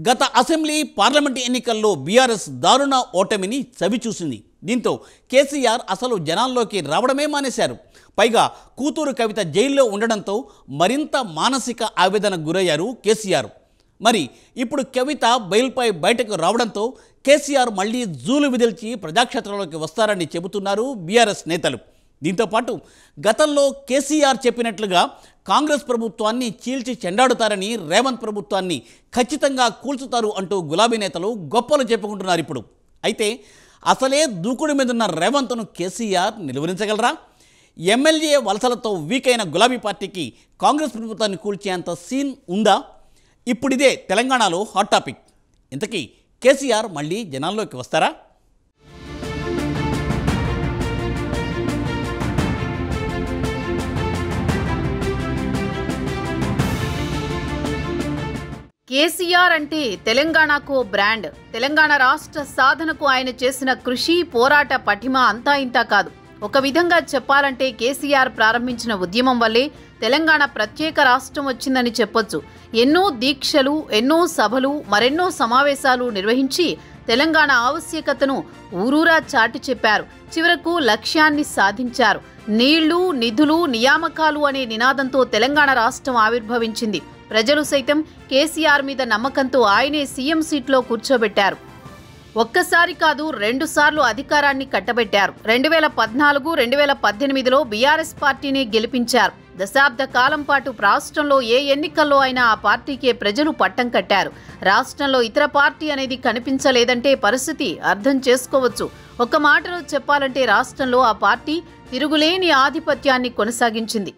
గత assembly parliament ఎన్నికల్లో BRS దారుణ ఓటమిని చవిచూసింది. దీంతో కేసీఆర్ అసలు జనాల్లోకి రావడమే మానేశారు. పైగా కూతురు కవిత జైల్లో ఉండడంతో మరింత మానసిక ఆవేదనకు గురయ్యారు కేసీఆర్. మరి ఇప్పుడు కవిత బెయిల్పై బయటకు రావడంతో కేసీఆర్ మళ్ళీ జూలు విదిల్చి ప్రజాక్షేత్రంలోకి వస్తారని చెబుతున్నారు బీఆర్ఎస్ నేతలు. దీంతోపాటు గతంలో కేసీఆర్ చెప్పినట్లుగా కాంగ్రెస్ ప్రభుత్వాన్ని చీల్చి చెండాడుతారని, రేవంత్ ప్రభుత్వాన్ని ఖచ్చితంగా కూల్చుతారు అంటూ గులాబీ నేతలు గొప్పలు చెప్పుకుంటున్నారు. ఇప్పుడు అయితే అసలే దూకుడు మీదున్న రేవంత్ను కేసీఆర్ నిలువరించగలరా? ఎమ్మెల్యే వలసలతో వీక్ అయిన గులాబీ పార్టీకి కాంగ్రెస్ ప్రభుత్వాన్ని కూల్చేంత సీన్ ఉందా? ఇప్పుడిదే తెలంగాణలో హాట్ టాపిక్. ఇంతకీ కేసీఆర్ మళ్ళీ జనాల్లోకి వస్తారా? కేసీఆర్ అంటే తెలంగాణకు బ్రాండ్. తెలంగాణ రాష్ట్ర సాధనకు ఆయన చేసిన కృషి, పోరాట పటిమ అంతా ఇంతా కాదు. ఒక విధంగా చెప్పాలంటే కేసీఆర్ ప్రారంభించిన ఉద్యమం వల్లే తెలంగాణ ప్రత్యేక రాష్ట్రం వచ్చిందని చెప్పొచ్చు. ఎన్నో దీక్షలు, ఎన్నో సభలు, మరెన్నో సమావేశాలు నిర్వహించి తెలంగాణ ఆవశ్యకతను ఊరూరా చాటి చెప్పారు. చివరకు లక్ష్యాన్ని సాధించారు. నీళ్లు, నిధులు, నియామకాలు అనే నినాదంతో తెలంగాణ రాష్ట్రం ఆవిర్భవించింది. ప్రజలు సైతం కేసీఆర్ మీద నమ్మకంతో ఆయనే సీఎం సీట్లో కూర్చోబెట్టారు. ఒక్కసారి కాదు, 2 సార్లు అధికారాన్ని కట్టబెట్టారు. 2014, 2018లో బీఆర్ఎస్ పార్టీని గెలిపించారు. దశాబ్ద కాలం పాటు రాష్ట్రంలో ఏ ఎన్నికల్లో అయినా ఆ పార్టీకే ప్రజలు పట్టం కట్టారు. రాష్ట్రంలో ఇతర పార్టీ అనేది కనిపించలేదంటే పరిస్థితి అర్థం చేసుకోవచ్చు. ఒక మాటలో చెప్పాలంటే రాష్ట్రంలో ఆ పార్టీ తిరుగులేని ఆధిపత్యాన్ని కొనసాగించింది.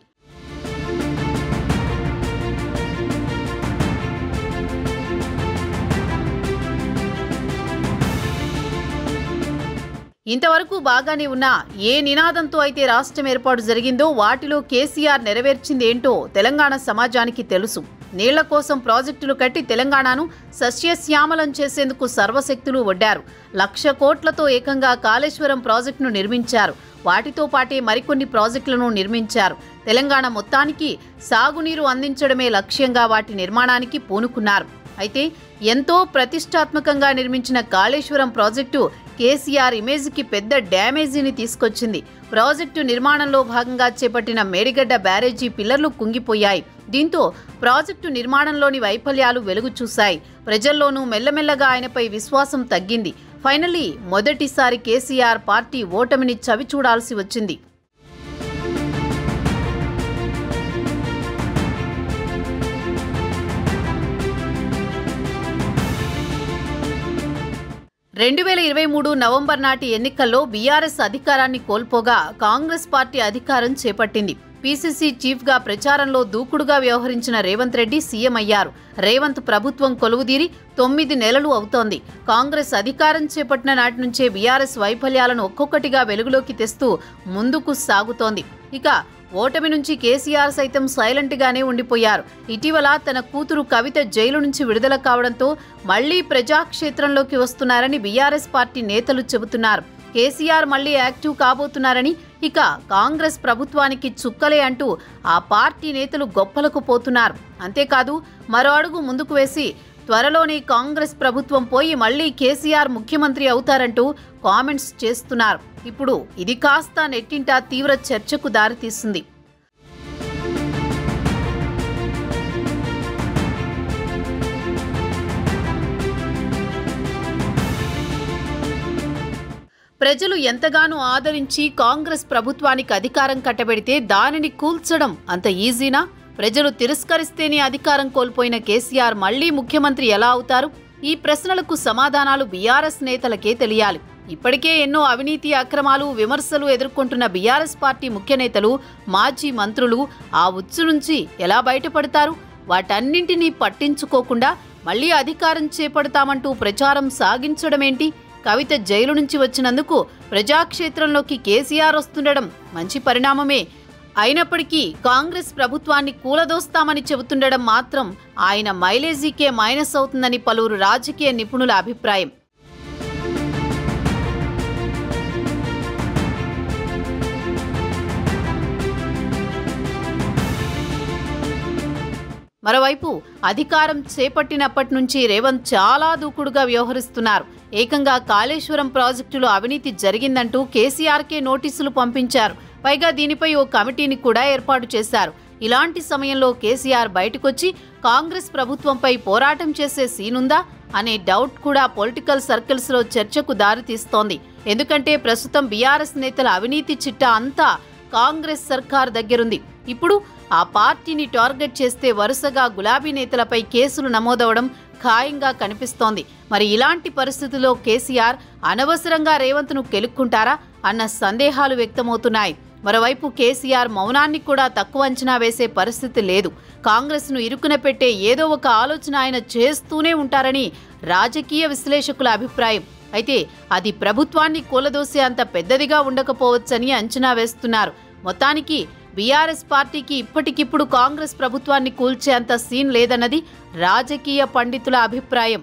ఇంతవరకు బాగానే ఉన్నా ఏ నినాదంతో అయితే రాష్ట్రం ఏర్పాటు జరిగిందో వాటిలో కేసీఆర్ నెరవేర్చింది ఏంటో తెలంగాణ సమాజానికి తెలుసు. నీళ్ల కోసం ప్రాజెక్టులు కట్టి తెలంగాణను సస్యశ్యామలం చేసేందుకు సర్వశక్తులు ఒడ్డారు. 1,00,000 కోట్లతో ఏకంగా కాళేశ్వరం ప్రాజెక్టును నిర్మించారు. వాటితో పాటే మరికొన్ని ప్రాజెక్టులను నిర్మించారు. తెలంగాణ మొత్తానికి సాగునీరు అందించడమే లక్ష్యంగా వాటి నిర్మాణానికి పూనుకున్నారు. అయితే ఎంతో ప్రతిష్టాత్మకంగా నిర్మించిన కాళేశ్వరం ప్రాజెక్టు కేసీఆర్ ఇమేజ్కి పెద్ద డ్యామేజీని తీసుకొచ్చింది. ప్రాజెక్టు నిర్మాణంలో భాగంగా చేపట్టిన మేడిగడ్డ బ్యారేజీ పిల్లర్లు కుంగిపోయాయి. దీంతో ప్రాజెక్టు నిర్మాణంలోని వైఫల్యాలు వెలుగు చూశాయి. ప్రజల్లోనూ మెల్లమెల్లగా ఆయనపై విశ్వాసం తగ్గింది. ఫైనల్లీ మొదటిసారి కేసీఆర్ పార్టీ ఓటమిని చవిచూడాల్సి వచ్చింది. నవంబర్ నాటి ఎన్నికల్లో బీఆర్ఎస్ అధికారాన్ని కోల్పోగా కాంగ్రెస్ పార్టీ అధికారం చేపట్టింది. పీసీసీ చీఫ్గా ప్రచారంలో దూకుడుగా వ్యవహరించిన రేవంత్ రెడ్డి సీఎం అయ్యారు. రేవంత్ ప్రభుత్వం కొలువుదీరి 9 నెలలు అవుతోంది. కాంగ్రెస్ అధికారం చేపట్టిన నాటి నుంచే బీఆర్ఎస్ వైఫల్యాలను ఒక్కొక్కటిగా వెలుగులోకి తెస్తూ ముందుకు సాగుతోంది. ఇక ఓటమి నుంచి కేసీఆర్ సైతం సైలెంట్గానే ఉండిపోయారు. ఇటీవల తన కూతురు కవిత జైలు నుంచి విడుదల కావడంతో మళ్లీ ప్రజాక్షేత్రంలోకి వస్తున్నారని బీఆర్ఎస్ పార్టీ నేతలు చెబుతున్నారు. కేసీఆర్ మళ్లీ యాక్టివ్ కాబోతున్నారని, ఇక కాంగ్రెస్ ప్రభుత్వానికి చుక్కలే అంటూ ఆ పార్టీ నేతలు గొప్పలకు పోతున్నారు. అంతేకాదు, మరో అడుగు ముందుకు వేసి త్వరలోనే కాంగ్రెస్ ప్రభుత్వం పోయి మళ్లీ కేసీఆర్ ముఖ్యమంత్రి అవుతారంటూ కామెంట్స్ చేస్తున్నారు. ఇప్పుడు ఇది కాస్త నెట్టింట తీవ్ర చర్చకు దారితీస్తుంది. ప్రజలు ఎంతగానో ఆదరించి కాంగ్రెస్ ప్రభుత్వానికి అధికారం కట్టబెడితే దానిని కూల్చడం అంత ఈజీనా? ప్రజలు తిరస్కరిస్తేనే అధికారం కోల్పోయిన కేసీఆర్ మళ్లీ ముఖ్యమంత్రి ఎలా అవుతారు? ఈ ప్రశ్నలకు సమాధానాలు బీఆర్ఎస్ నేతలకే తెలియాలి. ఇప్పటికే ఎన్నో అవినీతి, అక్రమాలు, విమర్శలు ఎదుర్కొంటున్న బీఆర్ఎస్ పార్టీ ముఖ్య నేతలు, మాజీ మంత్రులు ఆ ఉచ్చు నుంచి ఎలా బయటపడతారు? వాటన్నింటినీ పట్టించుకోకుండా మళ్లీ అధికారం చేపడతామంటూ ప్రచారం సాగించడమేంటి? కవిత జైలు నుంచి వచ్చినందుకు ప్రజాక్షేత్రంలోకి కేసీఆర్ వస్తుండడం మంచి పరిణామమే. అయినప్పటికీ కాంగ్రెస్ ప్రభుత్వాన్ని కూలదోస్తామని చెబుతుండడం మాత్రం ఆయన మైలేజీకే మైనస్ అవుతుందని పలువురు రాజకీయ నిపుణుల అభిప్రాయం. మరోవైపు అధికారం చేపట్టినప్పటి నుంచి రేవంత్ చాలా దూకుడుగా వ్యవహరిస్తున్నారు. ఏకంగా కాళేశ్వరం ప్రాజెక్టులో అవినీతి జరిగిందంటూ కేసీఆర్కే నోటీసులు పంపించారు. పైగా దీనిపై ఓ కమిటీని కూడా ఏర్పాటు చేశారు. ఇలాంటి సమయంలో కేసీఆర్ బయటకొచ్చి కాంగ్రెస్ ప్రభుత్వంపై పోరాటం చేసే సీనుందా అనే డౌట్ కూడా పొలిటికల్ సర్కిల్స్లో చర్చకు దారితీస్తోంది. ఎందుకంటే ప్రస్తుతం బీఆర్ఎస్ నేతల అవినీతి చిట్టా అంతా కాంగ్రెస్ సర్కార్ దగ్గరుంది. ఇప్పుడు ఆ పార్టీని టార్గెట్ చేస్తే వరుసగా గులాబీ నేతలపై కేసులు నమోదవడం ఖాయంగా కనిపిస్తోంది. మరి ఇలాంటి పరిస్థితుల్లో కేసీఆర్ అనవసరంగా రేవంత్ను కెలుక్కుంటారా అన్న సందేహాలు వ్యక్తమవుతున్నాయి. మరోవైపు కేసీఆర్ మౌనాన్ని కూడా తక్కువ అంచనా వేసే పరిస్థితి లేదు. కాంగ్రెస్ను ఇరుకున పెట్టే ఏదో ఒక ఆలోచన ఆయన చేస్తూనే ఉంటారని రాజకీయ విశ్లేషకుల అభిప్రాయం. అయితే అది ప్రభుత్వాన్ని కూలదోసే అంత పెద్దదిగా ఉండకపోవచ్చని అంచనా వేస్తున్నారు. మొత్తానికి బీఆర్ఎస్ పార్టీకి ఇప్పటికిప్పుడు కాంగ్రెస్ ప్రభుత్వాన్ని కూల్చే అంత సీన్ లేదన్నది రాజకీయ పండితుల అభిప్రాయం.